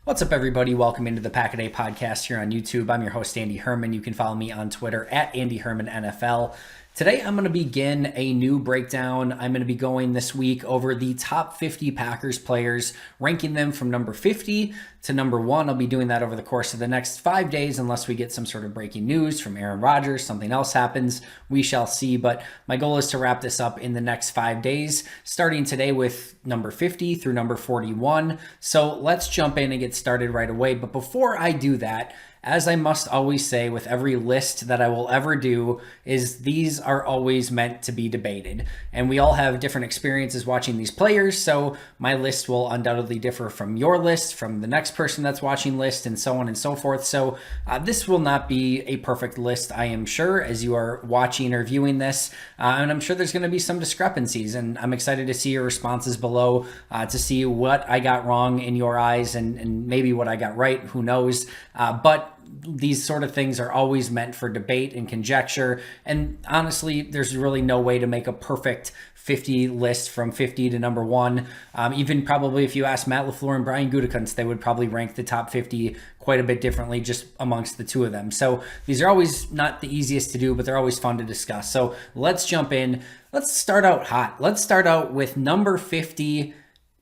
What's up, everybody? Welcome into the Pack a Day podcast here on YouTube. I'm your host, Andy Herman. You can follow me on Twitter at Andy Herman NFL. Today, I'm going to begin a new breakdown. I'm going to be going this week over the top 50 Packers players, ranking them from number 50 to number 1. I'll be doing that over the course of the next 5 days, unless we get some sort of breaking news from Aaron Rodgers, something else happens. We shall see. But my goal is to wrap this up in the next 5 days, starting today with number 50 through number 41. So let's jump in and get started right away. But before I do that, as I must always say with every list that I will ever do, is these are always meant to be debated. And we all have different experiences watching these players, so my list will undoubtedly differ from your list, from the next person that's watching list, and so on and so forth. So this will not be a perfect list, I am sure, as you are watching or viewing this. And I'm sure there's going to be some discrepancies, and I'm excited to see your responses below to see what I got wrong in your eyes and maybe what I got right, who knows. But these sort of things are always meant for debate and conjecture. And honestly, there's really no way to make a perfect 50 list from 50 to number 1. Even probably if you ask Matt LaFleur and Brian Gutekunst, they would probably rank the top 50 quite a bit differently just amongst the two of them. So these are always not the easiest to do, but they're always fun to discuss. So let's jump in. Let's start out hot. Let's start out with number 50,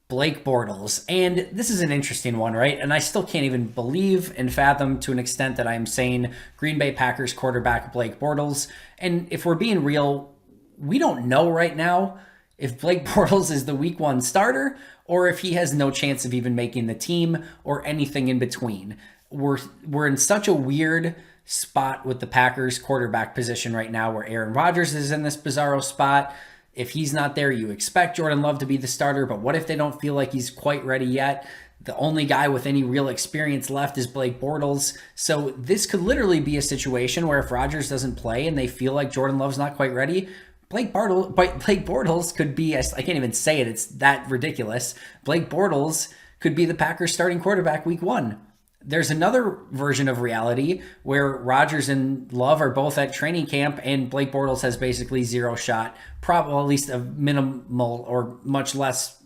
Blake Bortles. And this is an interesting one, right? And I still can't even believe and fathom to an extent that I'm saying Green Bay Packers quarterback Blake Bortles. And if we're being real, we don't know right now if Blake Bortles is the week 1 starter or if he has no chance of even making the team or anything in between. We're in such a weird spot with the Packers quarterback position right now where Aaron Rodgers is in this bizarro spot. If he's not there, you expect Jordan Love to be the starter, but what if they don't feel like he's quite ready yet? The only guy with any real experience left is Blake Bortles. So this could literally be a situation where if Rodgers doesn't play and they feel like Jordan Love's not quite ready, Blake Bortles could be, I can't even say it, it's that ridiculous. Blake Bortles could be the Packers starting quarterback week 1. There's another version of reality where Rodgers and Love are both at training camp and Blake Bortles has basically zero shot, probably at least a minimal or much less,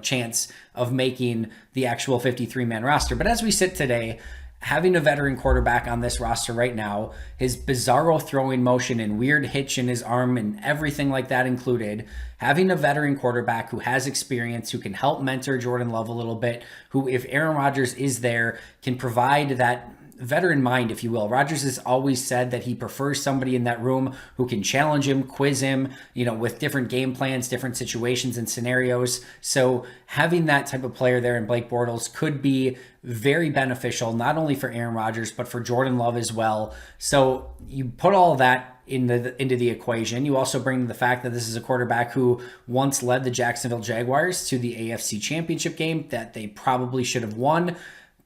chance of making the actual 53-man roster. But as we sit today, having a veteran quarterback on this roster right now, his bizarro throwing motion and weird hitch in his arm and everything like that included, having a veteran quarterback who has experience, who can help mentor Jordan Love a little bit, who, if Aaron Rodgers is there, can provide that veteran mind, if you will. Rodgers has always said that he prefers somebody in that room who can challenge him, quiz him, with different game plans, different situations and scenarios. So having that type of player there in Blake Bortles could be very beneficial, not only for Aaron Rodgers, but for Jordan Love as well. So you put all that into the equation. You also bring the fact that this is a quarterback who once led the Jacksonville Jaguars to the AFC Championship game that they probably should have won,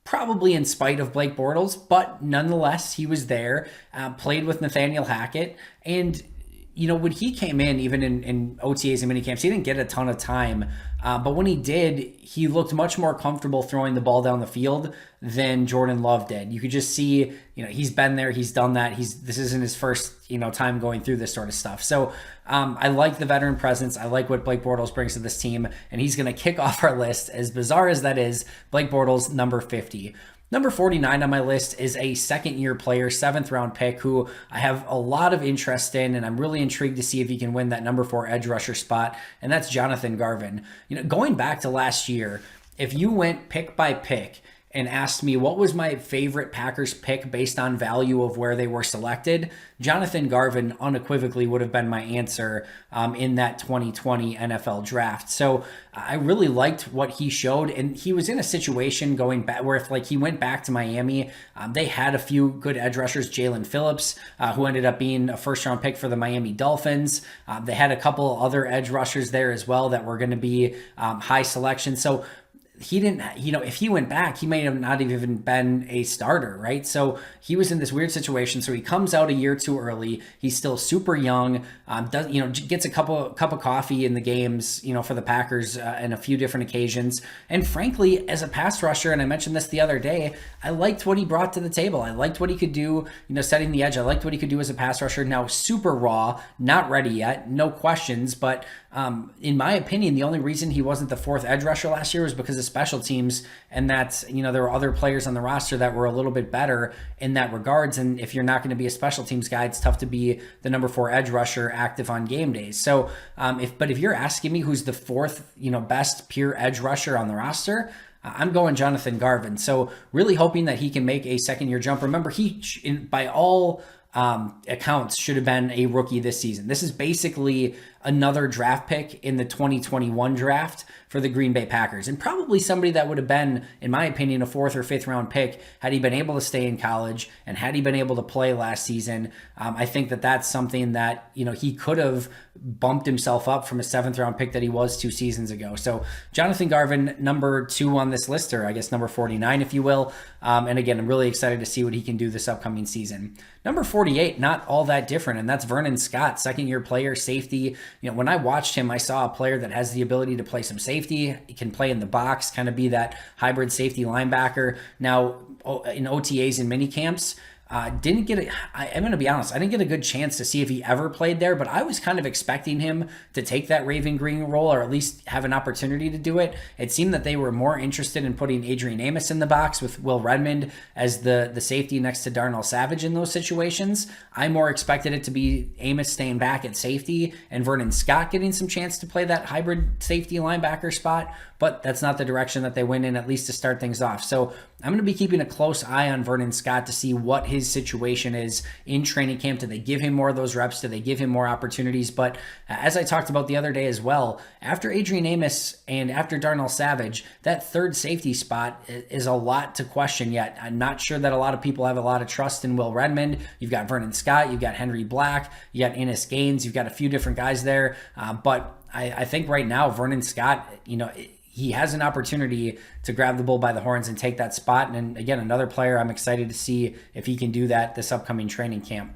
probably in spite of Blake Bortles, but nonetheless, he was there, played with Nathaniel Hackett, and when he came in, even in OTAs and minicamps, he didn't get a ton of time. But when he did, he looked much more comfortable throwing the ball down the field than Jordan Love did. You could just see, he's been there, he's done that. This isn't his first, time going through this sort of stuff. So I like the veteran presence. I like what Blake Bortles brings to this team, and he's going to kick off our list. As bizarre as that is, Blake Bortles, number 50. Number 49 on my list is a second-year player, 7th-round pick, who I have a lot of interest in, and I'm really intrigued to see if he can win that number 4 edge rusher spot, and that's Jonathan Garvin. Going back to last year, if you went pick by pick and asked me what was my favorite Packers pick based on value of where they were selected, Jonathan Garvin unequivocally would have been my answer in that 2020 NFL draft. So I really liked what he showed, and he was in a situation going back where if he went back to Miami, they had a few good edge rushers, Jalen Phillips, who ended up being a first-round pick for the Miami Dolphins. They had a couple other edge rushers there as well that were going to be high selection. So he didn't, if he went back, he may have not even been a starter, right? So he was in this weird situation. So he comes out a year too early. He's still super young. Gets a cup of coffee in the games, for the Packers on a few different occasions. And frankly, as a pass rusher, and I mentioned this the other day, I liked what he brought to the table. I liked what he could do, setting the edge. I liked what he could do as a pass rusher. Now, super raw, not ready yet, no questions. But in my opinion, the only reason he wasn't the 4th edge rusher last year was because of of special teams, and that, there were other players on the roster that were a little bit better in that regards. And if you're not going to be a special teams guy, it's tough to be the number 4 edge rusher active on game days. So if you're asking me who's the fourth, best pure edge rusher on the roster, I'm going Jonathan Garvin. So really hoping that he can make a second-year jump. Remember, by all accounts, should have been a rookie this season. This is basically another draft pick in the 2021 draft for the Green Bay Packers, and probably somebody that would have been, in my opinion, a 4th or 5th round pick had he been able to stay in college and had he been able to play last season. I think that that's something that, he could have bumped himself up from a 7th round pick that he was 2 seasons ago. So Jonathan Garvin, number 2 on this list, or I guess number 49, if you will. And again, I'm really excited to see what he can do this upcoming season. Number 48, not all that different, and that's Vernon Scott, second-year player, safety. When I watched him, I saw a player that has the ability to play some safety. He can play in the box, kind of be that hybrid safety linebacker. Now, in OTAs and mini camps, I'm going to be honest, I didn't get a good chance to see if he ever played there, but I was kind of expecting him to take that Raven Green role, or at least have an opportunity to do it. It seemed that they were more interested in putting Adrian Amos in the box with Will Redmond as the safety next to Darnell Savage in those situations. I more expected it to be Amos staying back at safety and Vernon Scott getting some chance to play that hybrid safety linebacker spot, but that's not the direction that they went in, at least to start things off. So I'm going to be keeping a close eye on Vernon Scott to see what his situation is in training camp. Do they give him more of those reps? Do they give him more opportunities? But as I talked about the other day as well, after Adrian Amos and after Darnell Savage, that third safety spot is a lot to question yet. I'm not sure that a lot of people have a lot of trust in Will Redmond. You've got Vernon Scott, you've got Henry Black, you got Ennis Gaines, you've got a few different guys there. But I think right now, Vernon Scott, he has an opportunity to grab the bull by the horns and take that spot. And again, another player I'm excited to see if he can do that this upcoming training camp.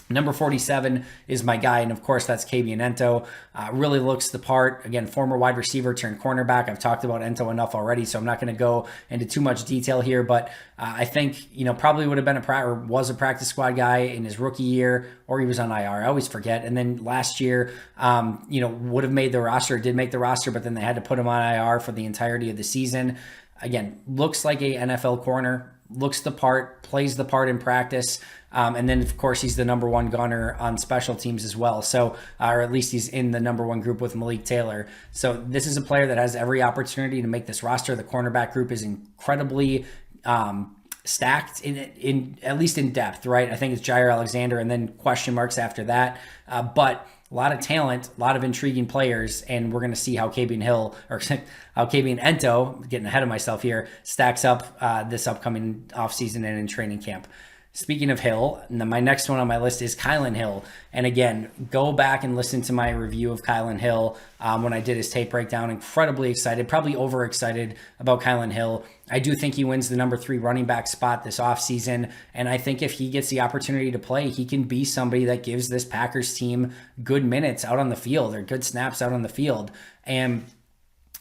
Number 47 is my guy, and of course that's Kabion Ento. Really looks the part. Again, former wide receiver turned cornerback. I've talked about Ento enough already, so I'm not going to go into too much detail here, but I think, probably would have been was a practice squad guy in his rookie year, or he was on IR. I always forget. And then last year, would have made the roster, did make the roster, but then they had to put him on IR for the entirety of the season. Again, looks like a NFL corner, looks the part, plays the part in practice. And then, of course, he's the number 1 gunner on special teams as well. So, or at least he's in the number 1 group with Malik Taylor. So this is a player that has every opportunity to make this roster. The cornerback group is incredibly stacked in at least in depth, right? I think it's Jair Alexander and then question marks after that. But a lot of talent, a lot of intriguing players, and we're going to see how Kabion Ento, getting ahead of myself here, stacks up this upcoming offseason and in training camp. Speaking of Hill, my next one on my list is Kylin Hill. And again, go back and listen to my review of Kylin Hill when I did his tape breakdown. Incredibly excited, probably overexcited about Kylin Hill. I do think he wins the number 3 running back spot this offseason. And I think if he gets the opportunity to play, he can be somebody that gives this Packers team good minutes out on the field, or good snaps out on the field. And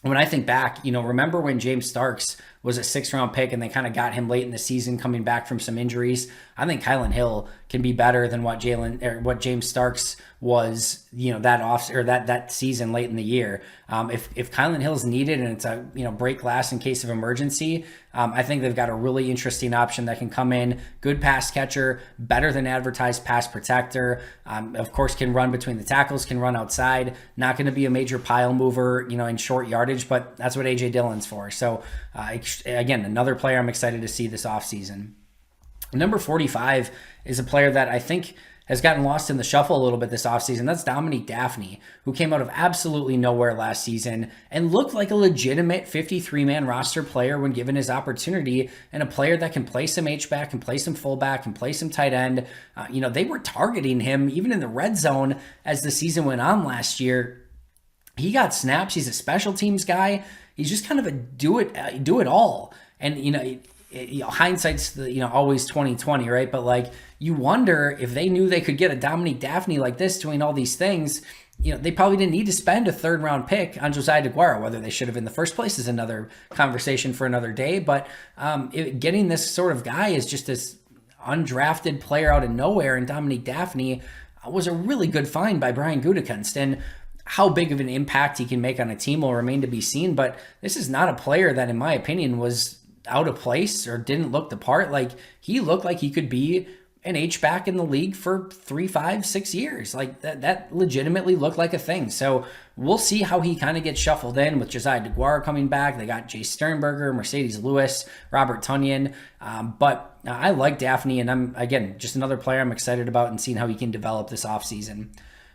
when I think back, remember when James Starks was a 6th round pick and they kind of got him late in the season coming back from some injuries? I think Kylin Hill can be better than what James Starks was, that season late in the year. If Kylin Hill's needed and it's a, break glass in case of emergency, I think they've got a really interesting option that can come in, good pass catcher, better than advertised pass protector, of course can run between the tackles, can run outside, not going to be a major pile mover, in short yardage, but that's what A.J. Dillon's for. So again, another player I'm excited to see this offseason. Number 45 is a player that I think has gotten lost in the shuffle a little bit this offseason. That's Dominique Dafney, who came out of absolutely nowhere last season and looked like a legitimate 53-man roster player when given his opportunity, and a player that can play some H-back, can play some fullback, can play some tight end. They were targeting him even in the red zone as the season went on last year. He got snaps. He's a special teams guy. He's just kind of a do it all. And, hindsight's always 20/20, right? But you wonder if they knew they could get a Dominique Dafney like this doing all these things, they probably didn't need to spend a 3rd round pick on Josiah DeGuara. Whether they should have in the first place is another conversation for another day. But getting this sort of guy is just this undrafted player out of nowhere, and Dominique Dafney was a really good find by Brian Gutekunst. And how big of an impact he can make on a team will remain to be seen, but this is not a player that, in my opinion, was out of place or didn't look the part. Like, he looked like he could be an H-back in the league for 3, 5, 6 years. Like, that legitimately looked like a thing. So we'll see how he kind of gets shuffled in with Josiah DeGuara coming back. They got Jay Sternberger, Mercedes Lewis, Robert Tonyan. But I like Dafney, and I'm, again, just another player I'm excited about and seeing how he can develop this offseason.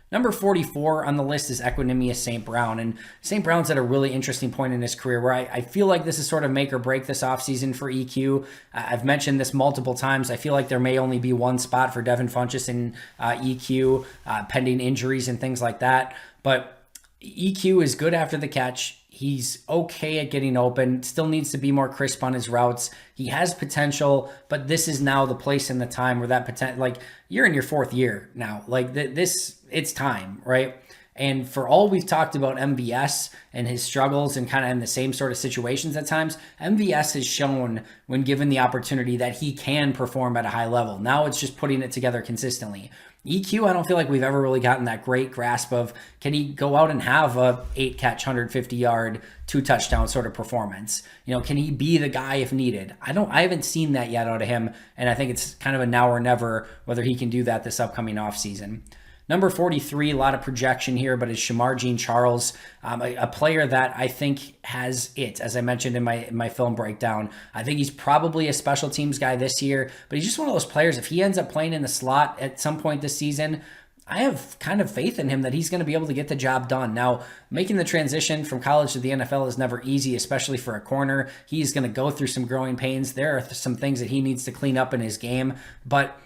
Number 44 on the list is Equanimeous St. Brown. And St. Brown's at a really interesting point in his career where I feel like this is sort of make or break this offseason for EQ. I've mentioned this multiple times. I feel like there may only be one spot for Devin Funchess in EQ, pending injuries and things like that. But EQ is good after the catch. He's okay at getting open, still needs to be more crisp on his routes. He has potential, but this is now the place and the time where that potential, like, you're in your 4th year now. Like, this, it's time, right? And for all we've talked about MVS and his struggles and kind of in the same sort of situations at times, MVS has shown when given the opportunity that he can perform at a high level. Now it's just putting it together consistently. EQ, I don't feel like we've ever really gotten that great grasp of, can he go out and have a 8-catch, 150-yard, 2-touchdown sort of performance? You know, can he be the guy if needed? I haven't seen that yet out of him, and I think it's kind of a now or never whether he can do that this upcoming offseason. Number 43, a lot of projection here, but it's Shamar Jean-Charles, a player that I think has it, as I mentioned in my film breakdown. I think he's probably a special teams guy this year, but he's just one of those players, if he ends up playing in the slot at some point this season, I have kind of faith in him that he's going to be able to get the job done. Now, making the transition from college to the NFL is never easy, especially for a corner. He's going to go through some growing pains. There are some things that he needs to clean up in his game, but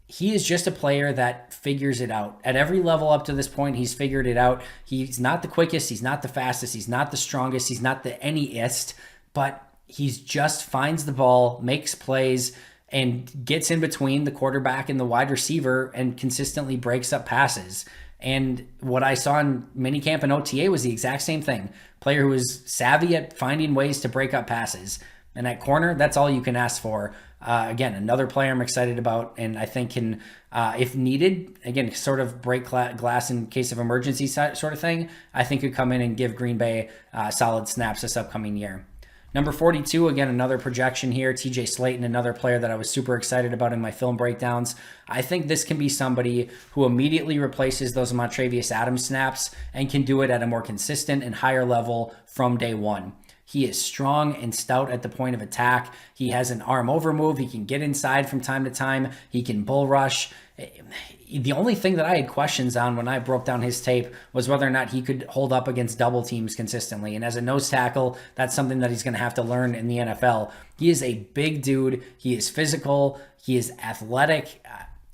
he is just a player that figures it out. At every level up to this point, he's figured it out. He's not the quickest, he's not the fastest, he's not the strongest, he's not the anyest, but he's just finds the ball, makes plays, and gets in between the quarterback and the wide receiver and consistently breaks up passes. And what I saw in minicamp and OTA was the exact same thing. Player who is savvy at finding ways to break up passes. And at corner, that's all you can ask for. Again, another player I'm excited about, and I think can, if needed, again, sort of break glass in case of emergency sort of thing, I think could come in and give Green Bay solid snaps this upcoming year. Number 42, again, another projection here, TJ Slayton, another player that I was super excited about in my film breakdowns. I think this can be somebody who immediately replaces those Montravius Adams snaps and can do it at a more consistent and higher level from day one. He is strong and stout at the point of attack. He has an arm over move. He can get inside from time to time. He can bull rush. The only thing that I had questions on when I broke down his tape was whether or not he could hold up against double teams consistently. And as a nose tackle, that's something that he's going to have to learn in the NFL. He is a big dude. He is physical. He is athletic.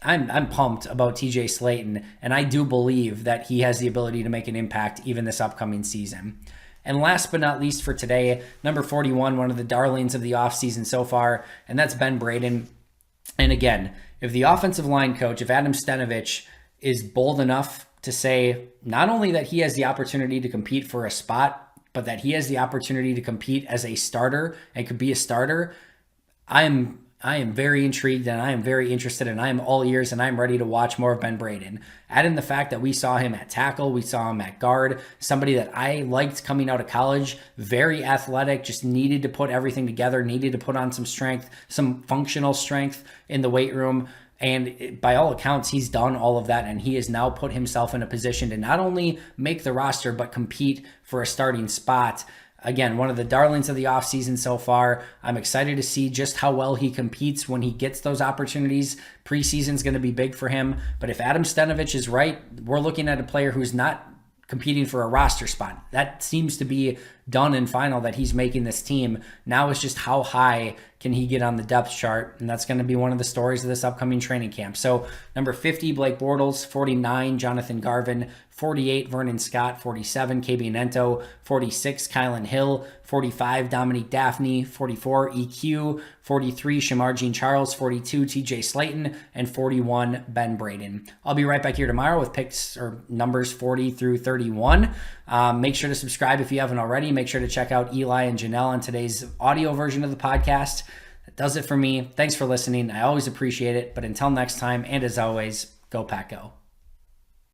I'm pumped about TJ Slayton, and I do believe that he has the ability to make an impact even this upcoming season. And last but not least for today, number 41, one of the darlings of the offseason so far, and that's Ben Braden. And again, if the offensive line coach, if Adam Stenavich is bold enough to say not only that he has the opportunity to compete for a spot, but that he has the opportunity to compete as a starter and could be a starter, I am very intrigued, and I am very interested, and I am all ears, and I'm ready to watch more of Ben Braden. Add in the fact that we saw him at tackle, we saw him at guard, somebody that I liked coming out of college, very athletic, just needed to put everything together, needed to put on some strength, some functional strength in the weight room. And by all accounts, he's done all of that, and he has now put himself in a position to not only make the roster, but compete for a starting spot. Again, one of the darlings of the offseason so far. I'm excited to see just how well he competes when he gets those opportunities. Preseason's going to be big for him. But if Adam Stenavich is right, we're looking at a player who's not competing for a roster spot. That seems to be done and final, that he's making this team. Now it's just how high can he get on the depth chart, and that's going to be one of the stories of this upcoming training camp. So number 50, Blake Bortles, 49, Jonathan Garvin, 48, Vernon Scott, 47, Kabion Ento, 46, Kylin Hill, 45, Dominique Dafney, 44, EQ, 43, Shamar Jean-Charles, 42, TJ Slayton, and 41, Ben Braden. I'll be right back here tomorrow with picks or numbers 40 through 31. Make sure to subscribe if you haven't already. Make sure to check out Eli and Janelle on today's audio version of the podcast. That does it for me. Thanks for listening. I always appreciate it. But until next time, and as always, go Pack Go.